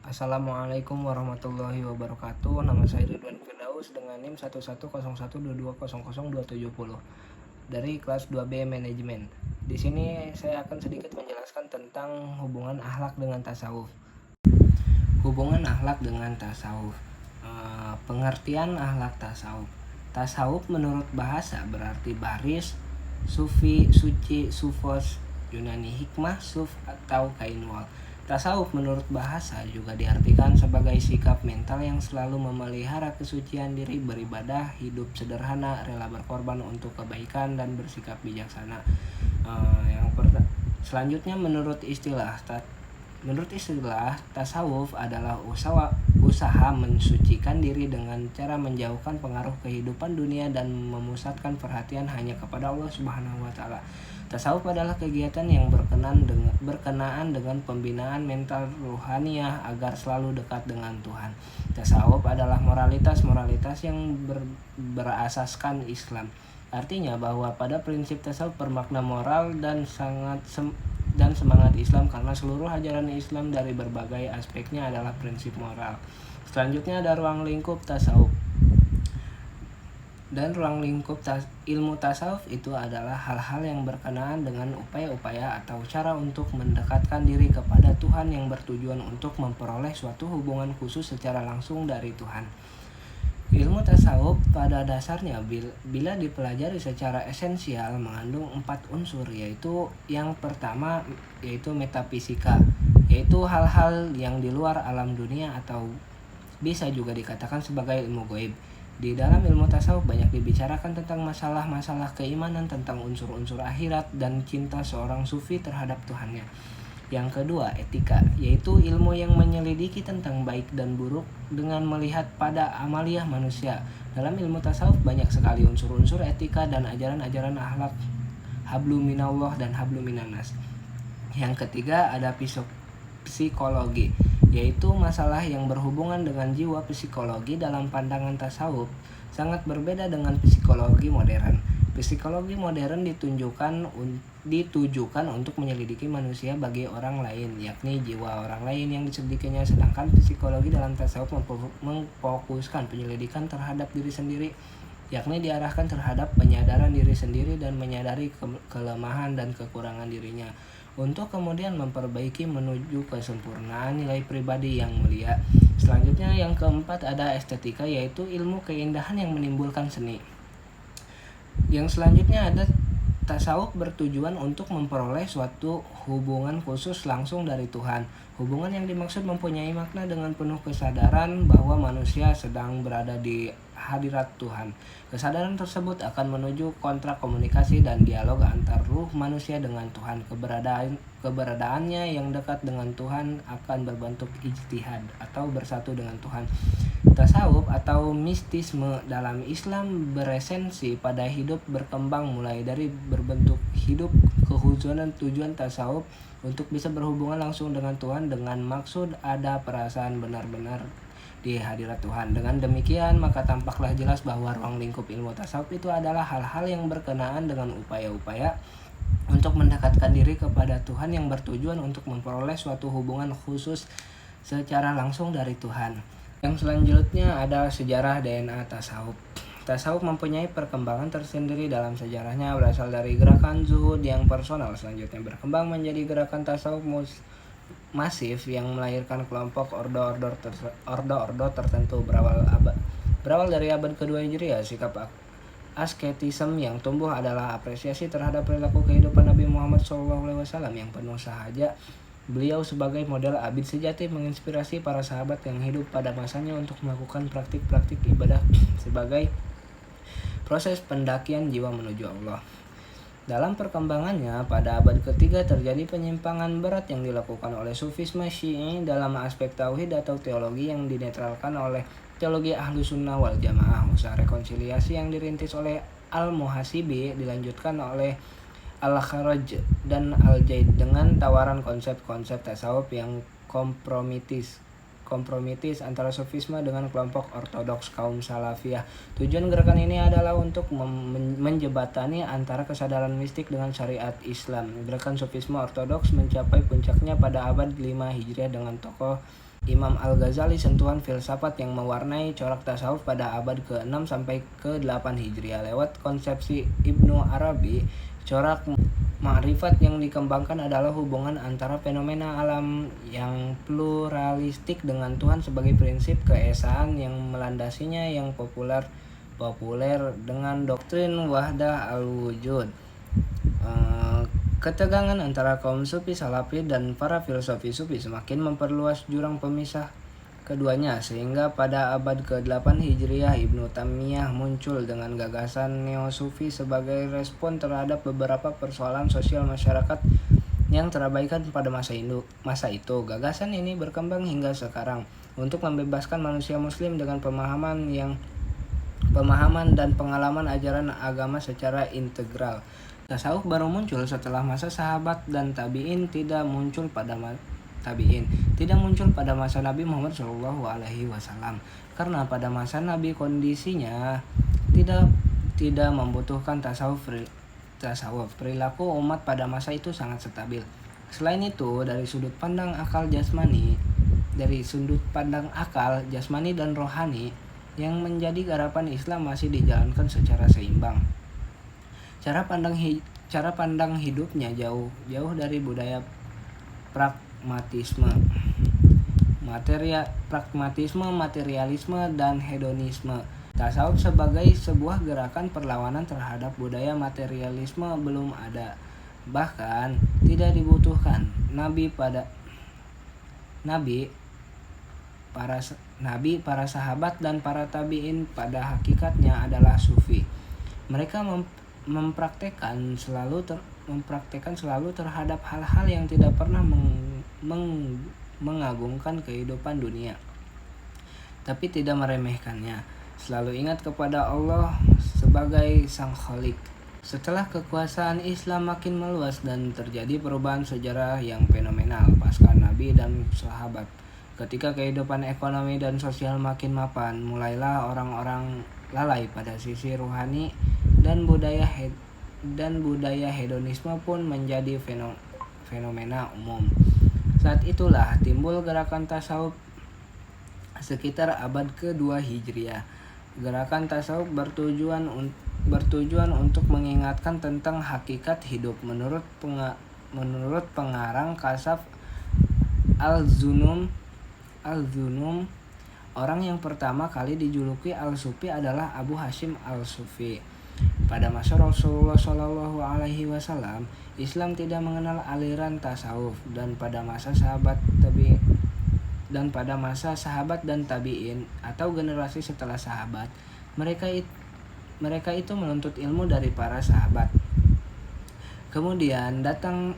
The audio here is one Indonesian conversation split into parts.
Assalamualaikum warahmatullahi wabarakatuh. Nama saya Ridwan Firdaus dengan NIM 110122000270 dari kelas 2B Manajemen. Di sini saya akan sedikit menjelaskan tentang hubungan akhlak dengan tasawuf. Hubungan akhlak dengan tasawuf. Pengertian akhlak tasawuf. Tasawuf menurut bahasa berarti baris, sufi, suci, sufos, Yunani hikmah, suf atau kainwal. Tasawuf menurut bahasa juga diartikan sebagai sikap mental yang selalu memelihara kesucian diri, beribadah, hidup sederhana, rela berkorban untuk kebaikan, dan bersikap bijaksana. Selanjutnya menurut istilah tasawuf adalah usaha mensucikan diri dengan cara menjauhkan pengaruh kehidupan dunia dan memusatkan perhatian hanya kepada Allah Subhanahu wa taala. Tasawuf adalah kegiatan yang berkenaan dengan pembinaan mental ruhaniah agar selalu dekat dengan Tuhan. Tasawuf adalah moralitas yang berasaskan Islam. Artinya bahwa pada prinsip tasawuf bermakna moral dan semangat Islam, karena seluruh ajaran Islam dari berbagai aspeknya adalah prinsip moral. Selanjutnya ada ruang lingkup tasawuf. Dan ruang lingkup ilmu tasawuf itu adalah hal-hal yang berkenaan dengan upaya-upaya atau cara untuk mendekatkan diri kepada Tuhan yang bertujuan untuk memperoleh suatu hubungan khusus secara langsung dari Tuhan. Ilmu tasawuf pada dasarnya bila dipelajari secara esensial mengandung 4 unsur, yaitu yang pertama yaitu metafisika, yaitu hal-hal yang di luar alam dunia atau bisa juga dikatakan sebagai ilmu gaib. Di dalam ilmu tasawuf banyak dibicarakan tentang masalah-masalah keimanan, tentang unsur-unsur akhirat dan cinta seorang sufi terhadap Tuhannya. Yang kedua, etika, yaitu ilmu yang menyelidiki tentang baik dan buruk dengan melihat pada amaliyah manusia. Dalam ilmu tasawuf banyak sekali unsur-unsur etika dan ajaran-ajaran akhlak, hablu minallah dan hablu minannas. Yang ketiga ada psikologi, yaitu masalah yang berhubungan dengan jiwa. Psikologi dalam pandangan tasawuf sangat berbeda dengan psikologi modern. Psikologi modern ditujukan untuk menyelidiki manusia bagi orang lain, yakni jiwa orang lain yang diselidikinya, sedangkan psikologi dalam tasawuf memfokuskan penyelidikan terhadap diri sendiri, yakni diarahkan terhadap penyadaran diri sendiri dan menyadari kelemahan dan kekurangan dirinya, untuk kemudian memperbaiki menuju kesempurnaan nilai pribadi yang mulia. Selanjutnya yang keempat ada estetika, yaitu ilmu keindahan yang menimbulkan seni. Yang selanjutnya ada tasawuf bertujuan untuk memperoleh suatu hubungan khusus langsung dari Tuhan. Hubungan yang dimaksud mempunyai makna dengan penuh kesadaran bahwa manusia sedang berada di hadirat Tuhan. Kesadaran tersebut akan menuju kontrak komunikasi dan dialog antar ruh manusia dengan Tuhan. Keberadaannya yang dekat dengan Tuhan akan berbentuk ijtihad atau bersatu dengan Tuhan. Tasawuf atau mistisme dalam Islam beresensi pada hidup berkembang mulai dari berbentuk hidup kehuzunan. Tujuan tasawuf untuk bisa berhubungan langsung dengan Tuhan dengan maksud ada perasaan benar-benar di hadirat Tuhan. Dengan demikian maka tampaklah jelas bahwa ruang lingkup ilmu tasawuf itu adalah hal-hal yang berkenaan dengan upaya-upaya untuk mendekatkan diri kepada Tuhan yang bertujuan untuk memperoleh suatu hubungan khusus secara langsung dari Tuhan. Yang selanjutnya ada sejarah DNA tasawuf. Tasawuf mempunyai perkembangan tersendiri dalam sejarahnya, berasal dari gerakan zuhud yang personal, selanjutnya berkembang menjadi gerakan tasawuf masif yang melahirkan kelompok ordo tertentu. Berawal dari abad kedua Hijriah, sikap asketisme yang tumbuh adalah apresiasi terhadap perilaku kehidupan Nabi Muhammad SAW yang penuh sahaja. Beliau sebagai model abid sejati menginspirasi para sahabat yang hidup pada masanya untuk melakukan praktik-praktik ibadah sebagai proses pendakian jiwa menuju Allah. Dalam perkembangannya, pada abad ketiga terjadi penyimpangan berat yang dilakukan oleh sufisme Syi'i dalam aspek tauhid atau teologi yang dinetralkan oleh teologi Ahlus Sunnah wal Jamaah. Usaha rekonsiliasi yang dirintis oleh Al-Muhasibi dilanjutkan oleh Al-Kharaj dan Al-Jaid dengan tawaran konsep-konsep tasawuf yang kompromitis antara sufisme dengan kelompok ortodoks kaum salafiyah. Tujuan gerakan ini adalah untuk menjebatani antara kesadaran mistik dengan syariat Islam. Gerakan sufisme ortodoks mencapai puncaknya pada abad 5 Hijriah dengan tokoh Imam Al-Ghazali sentuhan filsafat yang mewarnai corak tasawuf pada abad ke-6 sampai ke-8 Hijriah. Lewat konsepsi Ibnu Arabi, corak ma'rifat yang dikembangkan adalah hubungan antara fenomena alam yang pluralistik dengan Tuhan sebagai prinsip keesaan yang melandasinya, yang populer dengan doktrin wahdah al-wujud. Ketegangan antara kaum sufi salafi dan para filosofi sufi semakin memperluas jurang pemisah keduanya, sehingga pada abad ke-8 Hijriah Ibnu Taimiyah muncul dengan gagasan neo-sufi sebagai respon terhadap beberapa persoalan sosial masyarakat yang terabaikan pada masa itu. Gagasan ini berkembang hingga sekarang untuk membebaskan manusia muslim dengan pemahaman dan pengalaman ajaran agama secara integral. Tasawuf baru muncul setelah masa sahabat dan tabi'in, tidak muncul pada masa Nabi Muhammad SAW, karena pada masa Nabi kondisinya tidak membutuhkan tasawuf. Perilaku umat pada masa itu sangat stabil. Selain itu, dari sudut pandang akal jasmani dan rohani yang menjadi garapan Islam masih dijalankan secara seimbang. Cara pandang hidupnya jauh dari budaya pragmatisme, materialisme dan hedonisme. Tasawuf sebagai sebuah gerakan perlawanan terhadap budaya materialisme belum ada, bahkan tidak dibutuhkan. Para sahabat dan para tabi'in pada hakikatnya adalah sufi. Mereka mempraktekkan selalu terhadap hal-hal yang tidak pernah mengagungkan kehidupan dunia, tapi tidak meremehkannya. Selalu ingat kepada Allah sebagai Sang Khalik. Setelah kekuasaan Islam makin meluas dan terjadi perubahan sejarah yang fenomenal pasca Nabi dan sahabat, ketika kehidupan ekonomi dan sosial makin mapan, mulailah orang-orang lalai pada sisi rohani, dan budaya hedonisme pun menjadi fenomena umum. Saat itulah timbul gerakan tasawuf sekitar abad ke-2 Hijriah. Gerakan tasawuf bertujuan untuk mengingatkan tentang hakikat hidup. Menurut pengarang Kasyaf Al-Dzunun, orang yang pertama kali dijuluki Al-Sufi adalah Abu Hasyim Al-Sufi. Pada masa Rasulullah SAW, Islam tidak mengenal aliran tasawuf, dan pada masa sahabat dan tabi'in atau generasi setelah sahabat, mereka itu menuntut ilmu dari para sahabat. Kemudian datang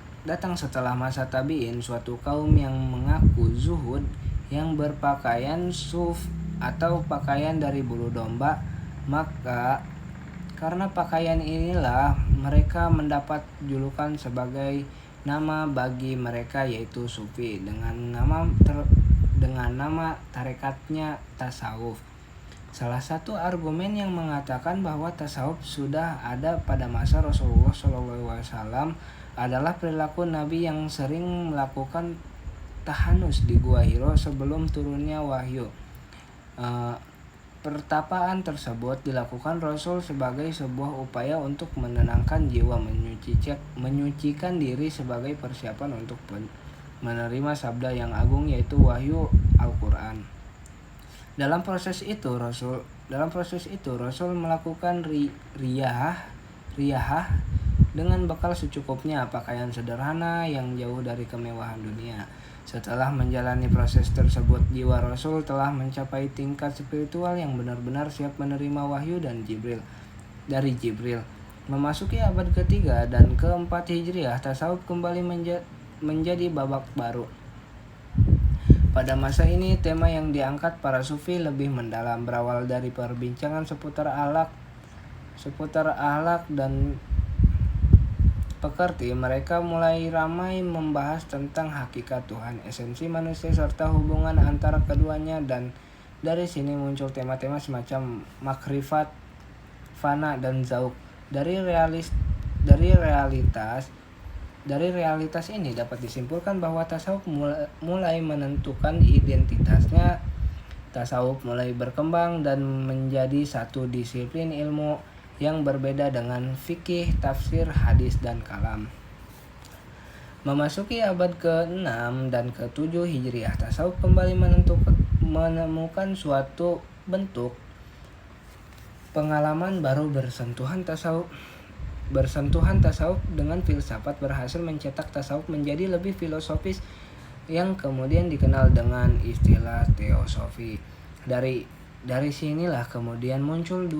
setelah masa tabi'in suatu kaum yang mengaku zuhud, yang berpakaian suf atau pakaian dari bulu domba. Maka karena pakaian inilah mereka mendapat julukan sebagai nama bagi mereka, yaitu sufi, dengan nama tarekatnya tasawuf. Salah satu argumen yang mengatakan bahwa tasawuf sudah ada pada masa Rasulullah SAW adalah perilaku Nabi yang sering melakukan tahanus di Gua Hiro sebelum turunnya wahyu. Pertapaan tersebut dilakukan Rasul sebagai sebuah upaya untuk menenangkan jiwa, menyucikan diri sebagai persiapan untuk menerima sabda yang agung, yaitu wahyu Al-Quran. Dalam proses itu Rasul melakukan riyah dengan bekal secukupnya, pakaian sederhana yang jauh dari kemewahan dunia. Setelah menjalani proses tersebut, jiwa Rasul telah mencapai tingkat spiritual yang benar-benar siap menerima wahyu dari Jibril. Memasuki abad ke-3 dan ke-4 Hijriah, tasawuf kembali menjadi babak baru. Pada masa ini, tema yang diangkat para sufi lebih mendalam, berawal dari perbincangan seputar akhlak dan pekerti. Mereka mulai ramai membahas tentang hakikat Tuhan, esensi manusia, serta hubungan antara keduanya, dan dari sini muncul tema-tema semacam makrifat, fana, dan zauk. Dari Dari realitas ini dapat disimpulkan bahwa tasawuf mulai menentukan identitasnya. Tasawuf mulai berkembang dan menjadi satu disiplin ilmu yang berbeda dengan fikih, tafsir, hadis, dan kalam. Memasuki abad ke-6 dan ke-7 Hijriah, tasawuf kembali menemukan suatu bentuk pengalaman baru. Bersentuhan tasawuf dengan filsafat berhasil mencetak tasawuf menjadi lebih filosofis yang kemudian dikenal dengan istilah teosofi. Dari sinilah kemudian muncul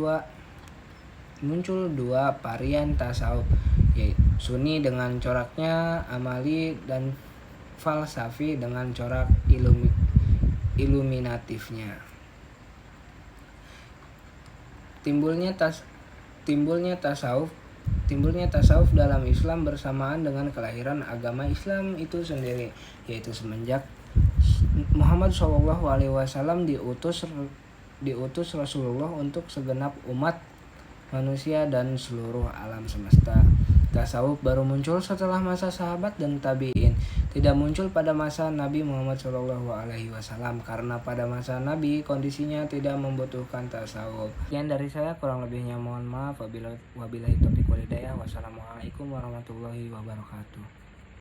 dua varian tasawuf, yaitu Sunni dengan coraknya amali dan falsafi dengan corak iluminatifnya. Timbulnya tasawuf dalam Islam bersamaan dengan kelahiran agama Islam itu sendiri, yaitu semenjak Muhammad SAW diutus Rasulullah untuk segenap umat manusia dan seluruh alam semesta. Tasawuf baru muncul setelah masa sahabat dan tabi'in, tidak muncul pada masa Nabi Muhammad SAW karena pada masa Nabi kondisinya tidak membutuhkan tasawuf. Sekian dari saya, kurang lebihnya mohon maaf. Wabillahi taufiq wal hidayah. Wassalamualaikum warahmatullahi wabarakatuh.